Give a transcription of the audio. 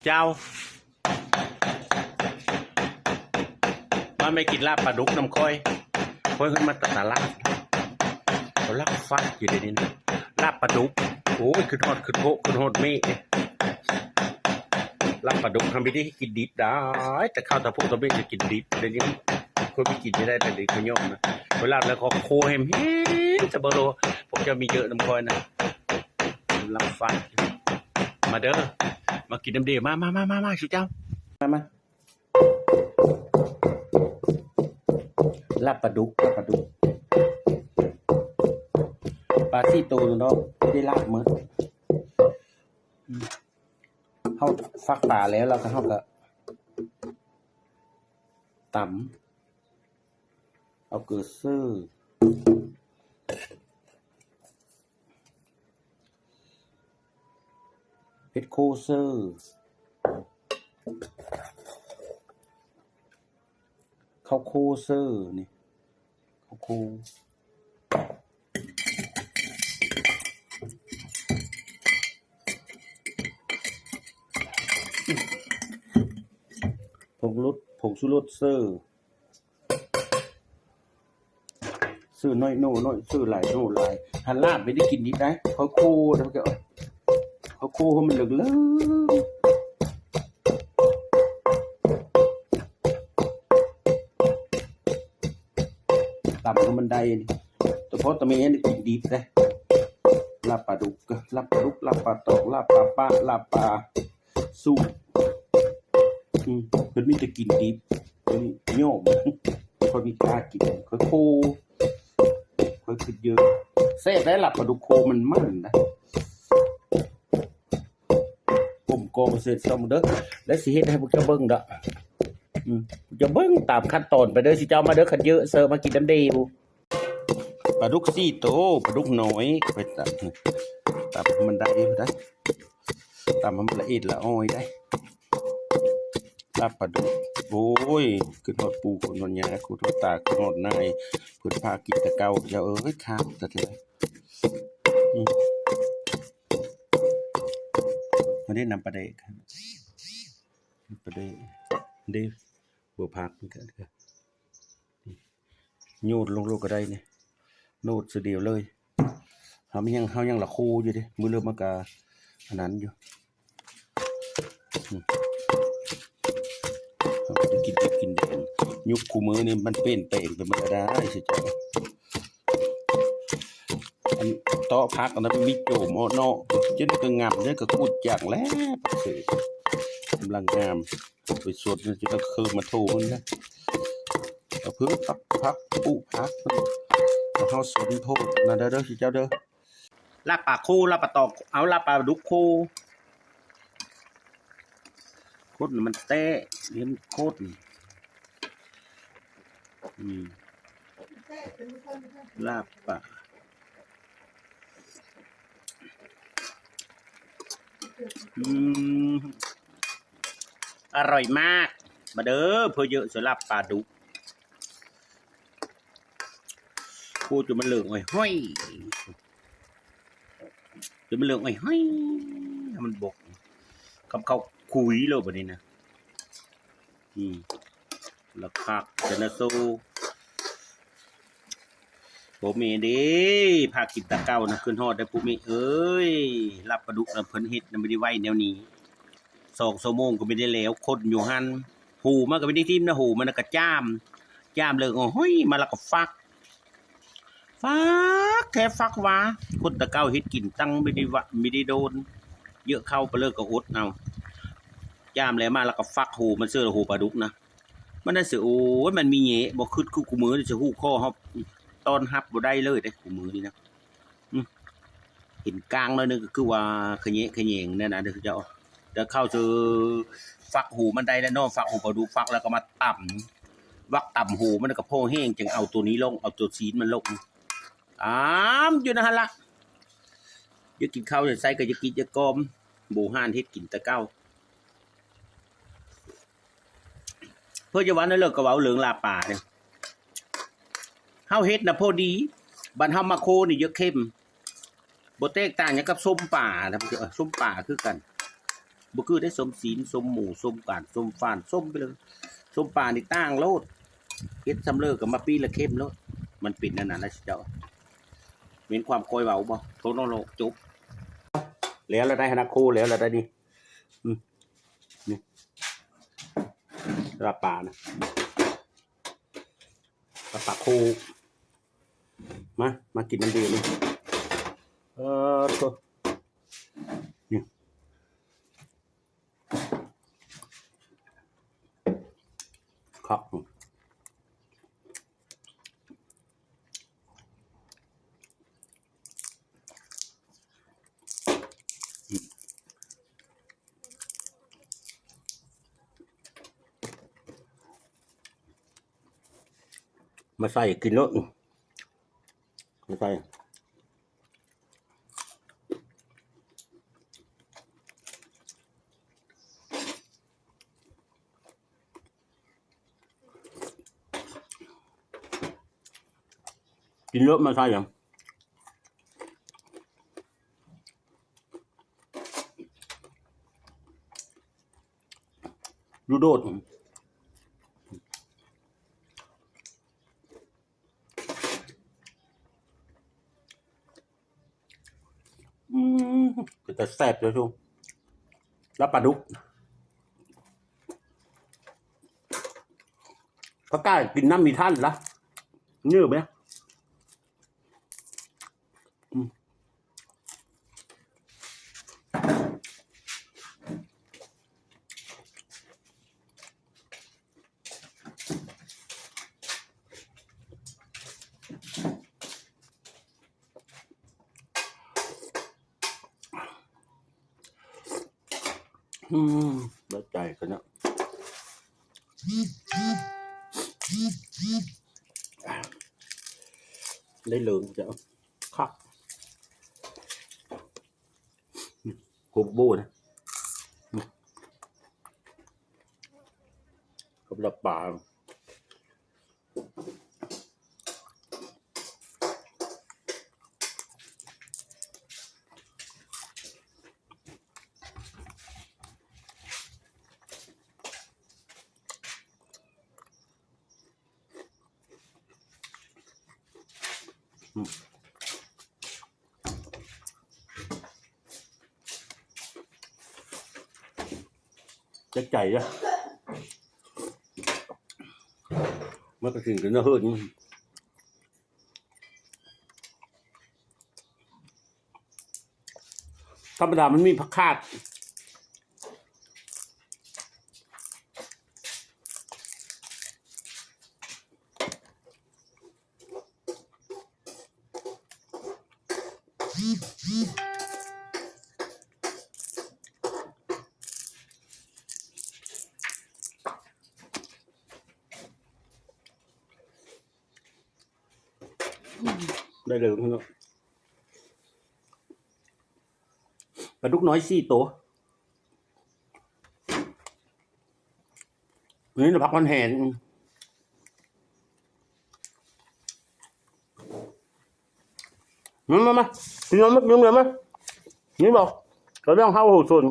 เจ้ามันไม่กินลาบปลาดุกน้ำค่อยขึ้นมาตลาดเขาลักฟัดอยู่ในนี้นะลาบปลาดุกโอ้ยขึ้นฮอดเมฆลาบปลาดุกทำไม่ได้กินดิบได้แต่ข้าวตะโพกตะเบกจะกินดิบเดี๋ยวนี้คนไม่กินไม่ได้แต่เด็กเขาย่อมนะเวลาแล้วก็โคเฮมเฮ้จะบโลผมจะมีเยอะน้ำค่อยนะลักฟัดมาเด้อมากินน้ำเดียวมาชิวเจ้ามาลาบปลาดุกปลาที่โตเนาะได้ลาบมื้อเฮาฟักปลาแล้วเราก็เฮาก็ตำเอาเกลือซื่อเผ็ดโคซื่อข้าวโคซื่อนี่ข้าวโคผงชูรสซื่อน้อยโน่น้อยซื่อหลายโน่หลายหันลาบไม่ได้กินนิดได้ข้าวโคแล้วก็ข้าวโคให้มันเหลืองต่ำก็มันได้แต่พอตะเมียนี่กินดีเลยลาบปลาดุกลาบปลาตอกลาบปลาป้าลาบปลาสู้เพิ่นมีแต่กินดิบโยมค่อยมีกล้ากินค่อยโคค่อยคิดเยอะแซ่บได้ลาบปลาดุกโคมันมันนะผมโกงเสร็จxongเด้อแล้วสิเฮ็ดให้พวกเจ้าเบิ่งเด้อจะเบิ่งตามขั้นตอนไปเด้อสิเจ้ามาเด้อคันเยอะเสิร์ฟมากินน้ำดีบ่ปลาดุก4 โตปลาดุกน้อยไปตับมันได้ได้ตับมันละเอียดละอ้อยได้ลาบปลาดุกโอ้ยขึ้นฮอดปูคนนอนยาคุณฮอดตาขึ้นฮอดนายเพิ่นพากินแต่เก่าเจ้าข้ามแต่เลยวันนี้นำปลาเดกเด้บัวผักมันก็โยดลงโลกก็ได้เนี่ยโนดเสียเดียวเลยเฮายังละคูอยู่ดิมือเริ่มมากาอันนั้นอยู่เขาจะกินแดงยุคคู่มือนี่มันเป็นแปลงไปมันก็ได้สิจ้ะอันโต๊ะพักอันนั้นเป็นมิโจมโนจนก็งามเนี่ยก็พูดอย่างแล้วกำลังงามไปสดจะก็คือมาโทมันนะเอาเพื่อพักปูพักเขาสนโทษนะเด้อสิเจ้าเด้อลาบปลาโคลาบปลาตอกเอาลาบปลาดุกโคโคตรมันเตะเห็นโคตรลาบปลาอร่อยมากมาเด้อเพื่อเยอะสำหรับปลาดุกพูดจนมันเหลืองห้อยจนมันเหลืองห้อยมันบกกับเขาคุยเลยแบบนี้นะแล้วคักเจนโซผมเองดิพากินตะเก้านะขึ้นฮอดได้ปุ๊บมีเอ้ยรับปลาดุกแล้วเพิ่นเฮ็ดไม่ได้ไว้แนวนี้2 ชั่วโมงก็ไม่ได้แล้วคนอยู่หันหูมันก็ไม่ได้ทิ่มนะหูมันก็จ้ามเลยห้อยมาแล้วก็ฟักแค่ฟักวะคนตะเก้าเฮ็ดกินตั้งไม่ได้โดนเยอะเข้าไปเลิกก็อดเอาจ้ามแล้วมาแล้วก็ฟักหูมันเสื้อหูปลาดุกนะมันได้เสือโอ้ยมันมีเงี้ยบอกคือกูมือจะหูข้อเขาตอนฮับบ่ได้เลยได้กูมือนี่นะเห็นกลางเลยนึงก็คือว่าขยงนั่นนะเดี๋ยวจะเข้าเจอฟักหูมันได้แล้วเนาะฟักหูปลาดุกฟักแล้วก็มาต่ำหูมันก็โพแห้งจึงเอาตัวนี้ลงเอาตัวซีนมันลงอยู่นะฮะละอย่ากินข้าวอย่าใส่ก็อย่ากินอย่ากอมบูฮานเฮ็ดกินตะเก้าเพื่อจะวันนั้นเลิกกระเป๋าเหลืองลาป่าเนี่ยเฮาเฮ็ดนะพอดีบันเฮามาโคนี่เยอะเข้มบ่แตกต่างอย่างกับส้มป่านะส้มป่าคือกัน บ่คือได้สมศีลสมหมู่สมการสมฟานสมไปเลยสมป่านี่ตั้งโลดเฮ็ดสำเร็จก็มาปีละเข้มโลดมันเป็นนั่นน่ะนะเจ้าเว้นความคอยเว้าบ่โทษโลกจบแล้วเราได้คณะครูแล้วเราได้นี่นี่ระป่านะระป่าครูมากินน้ำดื่มนี่ตัวนี่ครับมาใส่กินรสมาใส่กินรสมาใส่ยังดูโดดจะแซ่บเลยชูแล้วปลาดุกก็กล้ากินน้ำมีท่านละเนื้อไหมแล้วใจกันเนาะได้เหลืองจะคักหุบบูนะกับระป่าจะใจอะมันก็ถึงกันนะเฮ้ยธรรมดามันมีผักคาดได้เลยเนาะปลาดุกน้อย4 ตัวนี่เราพักมันแหนมากินน้ำมั้ยนี่บอกเราต้องเข้าหูส่วน